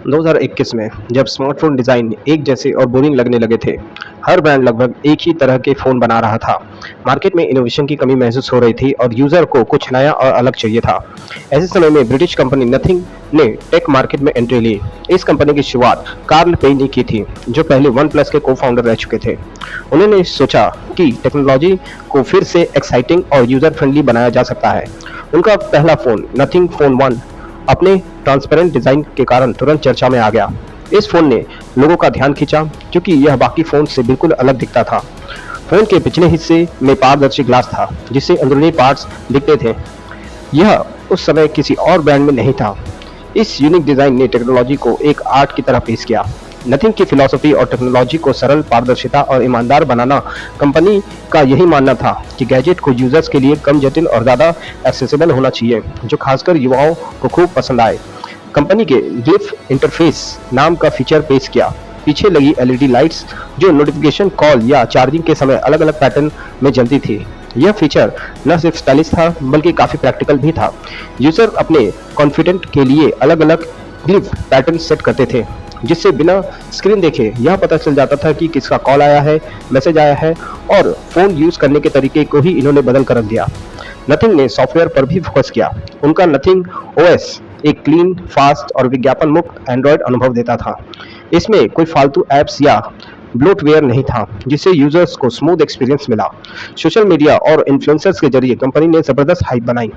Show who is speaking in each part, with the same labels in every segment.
Speaker 1: 2021 में जब smartphone design एक जैसे और बोरिंग लगने लगे थे, हर ब्रांड लगभग एक ही तरह के फ़ोन बना रहा था। मार्केट में इनोवेशन की कमी महसूस हो रही थी और यूज़र को कुछ नया और अलग चाहिए था। ऐसे समय में ब्रिटिश कंपनी नथिंग ने टेक मार्केट में एंट्री ली। इस कंपनी की शुरुआत कार्ल पेई ने की थी, जो पहले वन प्लस के को-फाउंडर रह चुके थे। उन्होंने सोचा कि टेक्नोलॉजी को फिर से एक्साइटिंग और यूज़र फ्रेंडली बनाया जा सकता है। उनका पहला फ़ोन नथिंग फ़ोन 1 अपने ट्रांसपेरेंट डिज़ाइन के कारण तुरंत चर्चा में आ गया। इस फ़ोन ने लोगों का ध्यान खींचा क्योंकि यह बाकी फ़ोन से बिल्कुल अलग दिखता था। फ़ोन के पिछले हिस्से में पारदर्शी ग्लास था, जिससे अंदरूनी पार्ट्स दिखते थे। यह उस समय किसी और ब्रांड में नहीं था। इस यूनिक डिज़ाइन ने टेक्नोलॉजी को एक आर्ट की तरह पेश किया। नथिंग की फिलॉसफी और टेक्नोलॉजी को सरल, पारदर्शिता और ईमानदार बनाना कंपनी का यही मानना था कि गैजेट को यूजर्स के लिए कम जटिल और ज़्यादा एक्सेसिबल होना चाहिए, जो खासकर युवाओं को खूब पसंद आए। कंपनी के ग्लिफ इंटरफेस नाम का फीचर पेश किया। पीछे लगी एलईडी लाइट्स जो नोटिफिकेशन, कॉल या चार्जिंग के समय अलग अलग पैटर्न में जलती थी। यह फीचर न सिर्फ स्टाइलिश था बल्कि काफ़ी प्रैक्टिकल भी था। यूजर अपने कॉन्फिडेंट के लिए अलग अलग ग्लिफ पैटर्न सेट करते थे, जिससे बिना स्क्रीन देखे यह पता चल जाता था कि किसका कॉल आया है, मैसेज आया है, और फ़ोन यूज़ करने के तरीके को ही इन्होंने बदल कर रख दिया। नथिंग ने सॉफ्टवेयर पर भी फोकस किया। उनका नथिंग ओएस एक क्लीन, फास्ट और विज्ञापन मुक्त एंड्रॉयड अनुभव देता था। इसमें कोई फालतू ऐप्स या ब्लोटवेयर नहीं था, जिससे यूजर्स को स्मूथ एक्सपीरियंस मिला। सोशल मीडिया और इन्फ्लुएंसर्स के जरिए कंपनी ने ज़बरदस्त हाइप बनाई।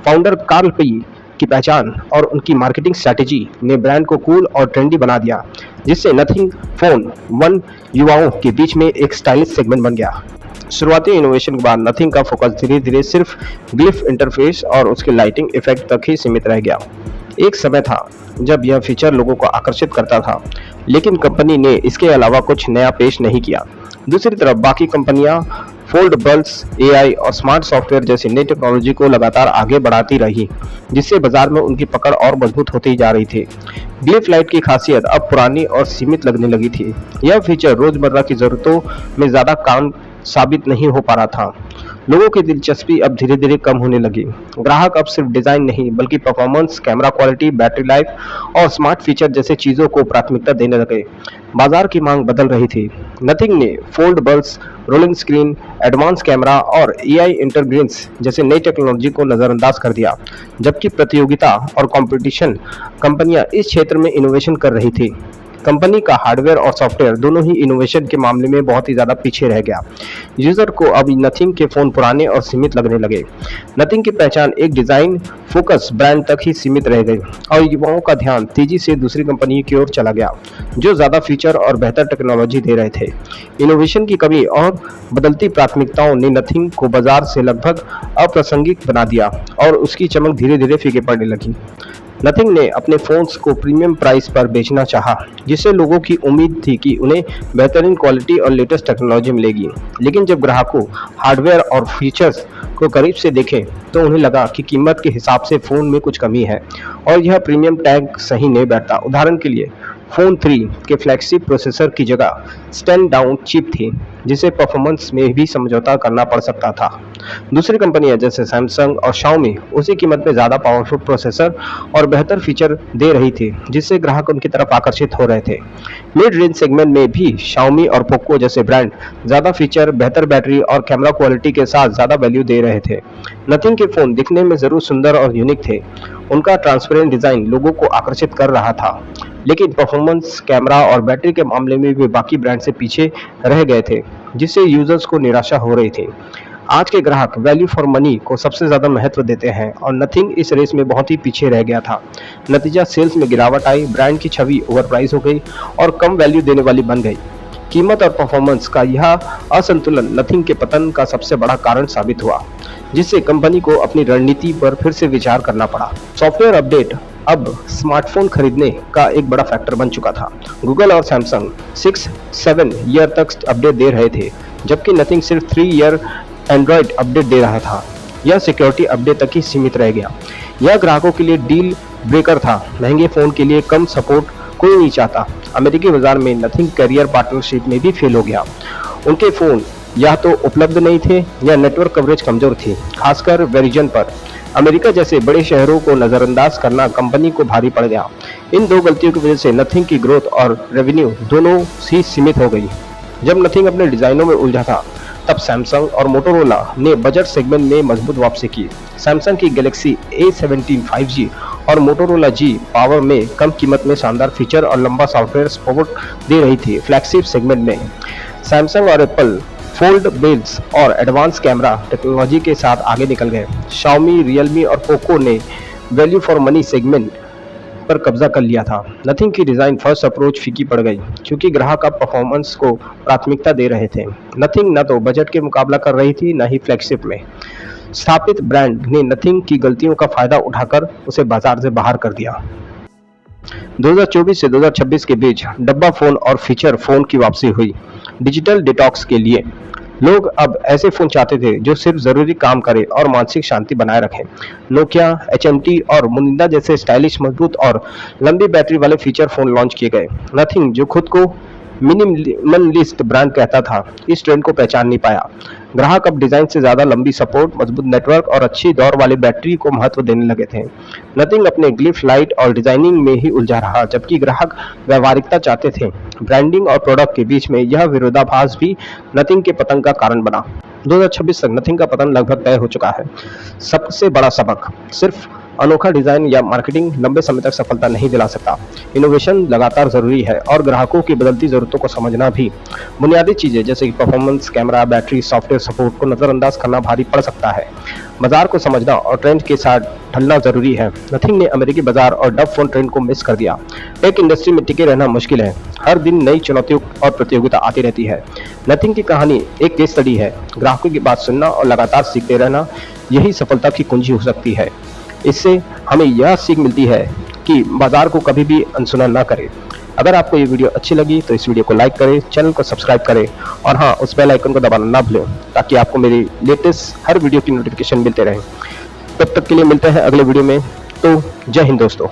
Speaker 1: फाउंडर कार्ल पेई की पहचान और उनकी मार्केटिंग स्ट्रैटेजी ने ब्रांड को कूल और ट्रेंडी बना दिया, जिससे नथिंग फ़ोन 1 युवाओं के बीच में एक स्टाइलिश सेगमेंट बन गया। शुरुआती इनोवेशन के बाद नथिंग का फोकस धीरे धीरे सिर्फ ग्लिफ इंटरफेस और उसके लाइटिंग इफेक्ट तक ही सीमित रह गया। एक समय था जब यह फीचर लोगों को आकर्षित करता था, लेकिन कंपनी ने इसके अलावा कुछ नया पेश नहीं किया। दूसरी तरफ बाकी कंपनियां फोल्डेबल्स, एआई और स्मार्ट सॉफ्टवेयर जैसी नई टेक्नोलॉजी को लगातार आगे बढ़ाती रही, जिससे बाजार में उनकी पकड़ और मजबूत होती जा रही थी। ग्लिफ लाइट की खासियत अब पुरानी और सीमित लगने लगी थी। यह फीचर रोजमर्रा की जरूरतों में ज्यादा काम साबित नहीं हो पा रहा था। लोगों की दिलचस्पी अब धीरे धीरे कम होने लगी। ग्राहक अब सिर्फ डिजाइन नहीं बल्कि performance, camera quality, battery life और स्मार्ट फीचर जैसे चीजों को प्राथमिकता देने लगे। बाजार की मांग बदल रही थी। नथिंग ने foldables, rolling screen, advance camera और एआई इंटरग्रेंस जैसे नई टेक्नोलॉजी को नजरअंदाज कर दिया, जबकि प्रतियोगिता और कंपटीशन कंपनियां इस क्षेत्र में इनोवेशन कर रही थी। कंपनी का हार्डवेयर और सॉफ्टवेयर दोनों ही इनोवेशन के मामले में बहुत ही ज़्यादा पीछे रह गया। यूज़र को अब नथिंग के फ़ोन पुराने और सीमित लगने लगे। नथिंग की पहचान एक डिज़ाइन फोकस ब्रांड तक ही सीमित रह गई और युवाओं का ध्यान तेज़ी से दूसरी कंपनी की ओर चला गया, जो ज़्यादा फीचर और बेहतर टेक्नोलॉजी दे रहे थे। इनोवेशन की कमी और बदलती प्राथमिकताओं ने नथिंग को बाजार से लगभग अप्रासंगिक बना दिया और उसकी चमक धीरे धीरे फीके पड़ने लगी। नथिंग ने अपने फ़ोन्स को प्रीमियम प्राइस पर बेचना चाहा, जिससे लोगों की उम्मीद थी कि उन्हें बेहतरीन क्वालिटी और लेटेस्ट टेक्नोलॉजी मिलेगी। लेकिन जब ग्राहकों हार्डवेयर और फीचर्स को करीब से देखें तो उन्हें लगा कि कीमत के हिसाब से फ़ोन में कुछ कमी है और यह प्रीमियम टैग सही नहीं बैठता। उदाहरण के लिए फ़ोन 3 के फ्लैगशिप प्रोसेसर की जगह स्टैंड डाउन चिप थी, जिसे परफॉर्मेंस में भी समझौता करना पड़ सकता था। दूसरी कंपनियां जैसे सैमसंग और शाओमी उसी कीमत में ज़्यादा पावरफुल प्रोसेसर और बेहतर फीचर दे रही थी, जिससे ग्राहक उनकी तरफ आकर्षित हो रहे थे। मिड रेंज सेगमेंट में भी शाओमी और पोको जैसे ब्रांड ज़्यादा फीचर, बेहतर बैटरी और कैमरा क्वालिटी के साथ ज़्यादा वैल्यू दे रहे थे। नथिंग के फ़ोन दिखने में ज़रूर सुंदर और यूनिक थे। उनका ट्रांसपेरेंट डिज़ाइन लोगों को आकर्षित कर रहा था, लेकिन परफॉर्मेंस, कैमरा और बैटरी के मामले में वे बाकी ब्रांड से पीछे रह गए थे, जिससे यूजर्स को निराशा हो रही थी। आज के ग्राहक वैल्यू फॉर मनी को सबसे ज़्यादा महत्व देते हैं और नथिंग इस रेस में बहुत ही पीछे रह गया था। नतीजा सेल्स में गिरावट आई, ब्रांड की छवि ओवरप्राइस हो गई और कम वैल्यू देने वाली बन गई। कीमत और परफॉर्मेंस का यह असंतुलन नथिंग के पतन का सबसे बड़ा कारण साबित हुआ, जिससे कंपनी को अपनी रणनीति पर फिर से विचार करना पड़ा। सॉफ्टवेयर अपडेट अब स्मार्टफोन खरीदने का एक बड़ा फैक्टर बन चुका था। गूगल और सैमसंग 6-7 ईयर तक अपडेट दे रहे थे, जबकि नथिंग सिर्फ 3 ईयर एंड्रॉयड अपडेट दे रहा था। यह सिक्योरिटी अपडेट तक ही सीमित रह गया। यह ग्राहकों के लिए डील ब्रेकर था। महंगे फ़ोन के लिए कम सपोर्ट कोई नहीं चाहता। अमेरिकी बाजार में नथिंग कैरियर पार्टनरशिप में भी फेल हो गया। उनके फ़ोन या तो उपलब्ध नहीं थे या नेटवर्क कवरेज कमज़ोर थी, खासकर वेरिजन पर। अमेरिका जैसे बड़े शहरों को नजरअंदाज करना कंपनी को भारी पड़ गया। इन दो गलतियों की वजह से नथिंग की ग्रोथ और रेवेन्यू दोनों ही सीमित हो गई। जब नथिंग अपने डिजाइनों में उलझा था, तब सैमसंग और मोटोरोला ने बजट सेगमेंट में मजबूत वापसी की। सैमसंग की गैलेक्सी A17 5G और मोटोरोला जी पावर में कम कीमत में शानदार फीचर और लंबा सॉफ्टवेयर सपोर्ट दे रही थी। फ्लैगशिप सेगमेंट में सैमसंग और एप्पल फोल्डेबल्स और एडवांस कैमरा टेक्नोलॉजी के साथ आगे निकल गए। शाओमी, रियलमी और पोको ने वैल्यू फॉर मनी सेगमेंट पर कब्जा कर लिया था। नथिंग की डिजाइन फर्स्ट अप्रोच फीकी पड़ गई क्योंकि ग्राहक अब परफॉर्मेंस को प्राथमिकता दे रहे थे। नथिंग न तो बजट के मुकाबला कर रही थी, न ही फ्लैगशिप में। स्थापित ब्रांड ने नथिंग की गलतियों का फायदा उठाकर उसे बाजार से बाहर कर दिया। 2024 से 2026 के बीच डब्बा फोन और फीचर फोन की वापसी हुई। डिजिटल डिटॉक्स के लिए लोग अब ऐसे फोन चाहते थे जो सिर्फ जरूरी काम करे और मानसिक शांति बनाए रखें। नोकिया, HMT और मुनिंदा जैसे स्टाइलिश, मजबूत और लंबी बैटरी वाले फीचर फोन लॉन्च किए गए। नथिंग, जो खुद को मिनिमलिस्ट ब्रांड कहता था, इस ट्रेंड को पहचान नहीं पाया। ग्राहक अब डिजाइन से ज्यादा लंबी सपोर्ट, मजबूत नेटवर्क और अच्छी दौर वाली बैटरी को महत्व देने लगे थे। नथिंग अपने ग्लिफ लाइट और डिजाइनिंग में ही उलझा रहा, जबकि ग्राहक व्यवहारिकता चाहते थे। ब्रांडिंग और प्रोडक्ट के बीच में यह विरोधाभास भी नथिंग के पतन का कारण बना। 2026 तक नथिंग का पतन लगभग तय हो चुका है। सबसे बड़ा सबक, सिर्फ अनोखा डिजाइन या मार्केटिंग लंबे समय तक सफलता नहीं दिला सकता। इनोवेशन लगातार जरूरी है और ग्राहकों की बदलती जरूरतों को समझना भी। बुनियादी चीजें जैसे कि performance, camera, battery, software support को नजरअंदाज करना भारी पड़ सकता है। बाजार को समझना और ट्रेंड के साथ ढलना जरूरी है। नथिंग ने अमेरिकी बाजार और डब फोन ट्रेंड को मिस कर दिया। टेक इंडस्ट्री में टिके रहना मुश्किल है। हर दिन नई चुनौतियों और प्रतियोगिता आती रहती है। नथिंग की कहानी एक केस स्टडी है। ग्राहकों की बात सुनना और लगातार सीखते रहना, यही सफलता की कुंजी हो सकती है। इससे हमें यह सीख मिलती है कि बाजार को कभी भी अनसुना ना करें। अगर आपको ये वीडियो अच्छी लगी तो इस वीडियो को लाइक करें, चैनल को सब्सक्राइब करें और हाँ, उस बेल आइकन को दबाना ना भूलें ताकि आपको मेरी लेटेस्ट हर वीडियो की नोटिफिकेशन मिलते रहे। तब तक के लिए मिलते हैं अगले वीडियो में। तो जय हिंद दोस्तों।